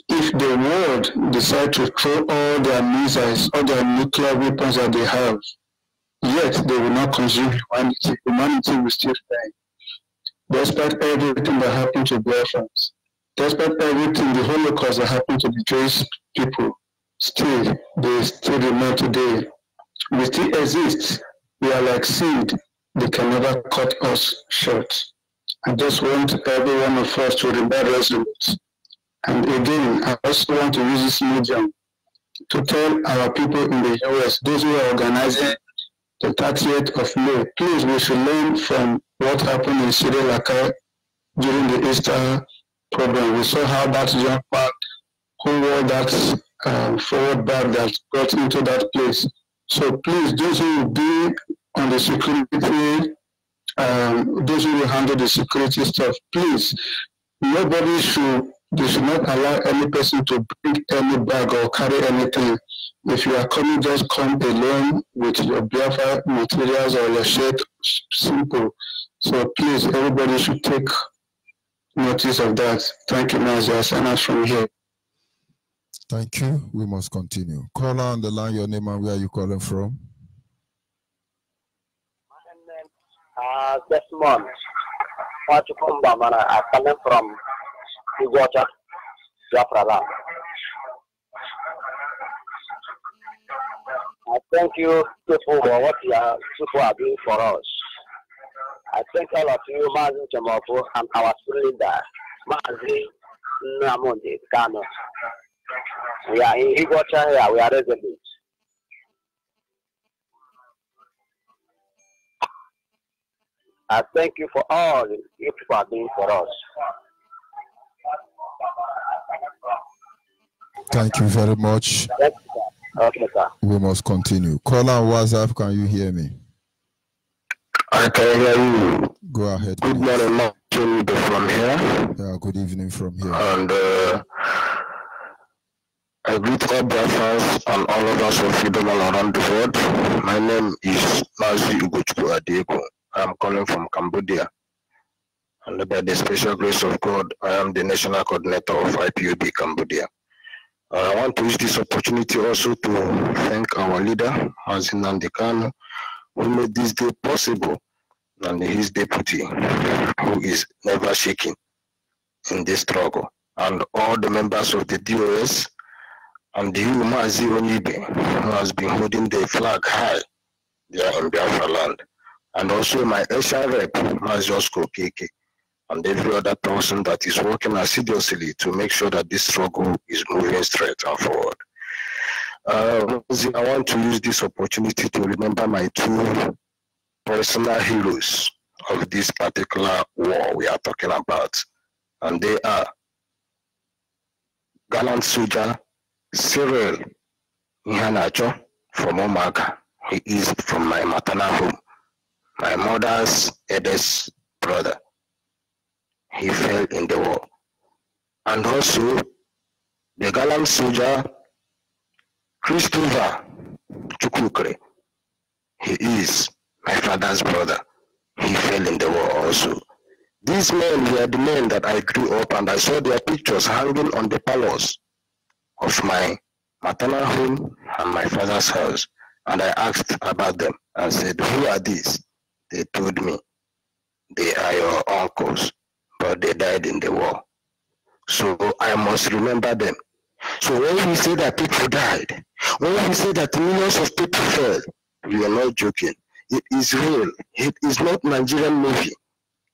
Speaker 9: if the world decide to throw all their missiles, all their nuclear weapons that they have, yet they will not consume humanity. Humanity will still die. Despite everything that happened to Biafrans, despite everything, the Holocaust that happened to the Jewish people, still, they still remain today. We still exist. We are like seed. They can never cut us short. I just want every one of us to remain resolute. And again, I also want to use this medium to tell our people in the US, those who are organizing the 30th of May, please, we should learn from what happened in Sri Lanka during the Easter program. We saw how that young man who wore that forward bag that got into that place. So please, those who will be on the security, those who will handle the security stuff, please, nobody should, they should not allow any person to bring any bag or carry anything. If you are coming, just come alone with your Biafra materials or your shirt, simple. So please, everybody should take notice of that. Thank you, Mazia. Sign us from here.
Speaker 2: Thank you. We must continue. Caller on the line, your name and where are you calling from?
Speaker 10: This month, I'm coming from Uganda, Biafra land. I thank you people for what you are doing for us. I thank all of you, Mazin Chamopo, and our spirit leader, Mazin Namundi Kano. We are in Uganda here, we are resolute. I thank you for all you people are doing for us.
Speaker 2: Thank you very much.
Speaker 10: Okay, sir.
Speaker 2: We must continue. Caller on WhatsApp, can you hear me?
Speaker 11: I can hear you.
Speaker 2: Go ahead.
Speaker 11: Good morning, Onyeibe from here.
Speaker 2: Yeah, good evening from here.
Speaker 11: And I greet all Biafrans and all of us of freedom all around the world. My name is Mazi Ugochukwu Adego. I am calling from Cambodia. And by the special grace of God, I am the national coordinator of IPOB Cambodia. I want to use this opportunity also to thank our leader, Mazin Nandekano, who made this day possible, and his deputy, who is never shaking in this struggle, and all the members of the DOS, and you, Mazi Onyeibe, who has been holding the flag high there in Biafra land, and also my Asian rep, Mazi Osco Keke, and every other person that is working assiduously to make sure that this struggle is moving straight and forward. I want to use this opportunity to remember my two personal heroes of this particular war we are talking about, and they are gallant soldier Cyril Ihanacho from Omaka. He is from my maternal home, my mother's eldest brother. He fell in the war. And also the gallant soldier Christopher Chukukre. He is my father's brother. He fell in the war also. These men were the men that I grew up and I saw their pictures hanging on the pillars of my maternal home and my father's house. And I asked about them and said, who are these? They told me, they are your uncles, but they died in the war. So I must remember them. So when we say that people died, when we say that millions of people fell, we are not joking. It is real. It is not Nigerian movie.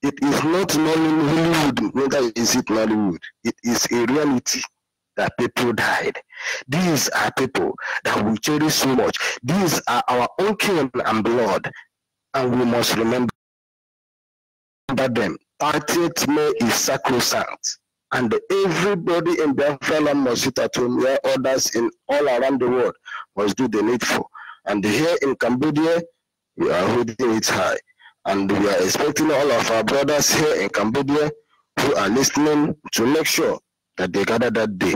Speaker 11: It is not Hollywood, neither is it Nollywood. It is a reality that people died. These are people that we cherish so much. These are our own kin and blood, and we must remember them. 30th May is sacrosanct, and everybody in Biafra must sit at home where others in all around the world must do the needful. And here in Cambodia, We are holding it high. And we are expecting all of our brothers here in Cambodia who are listening to make sure that they gather that day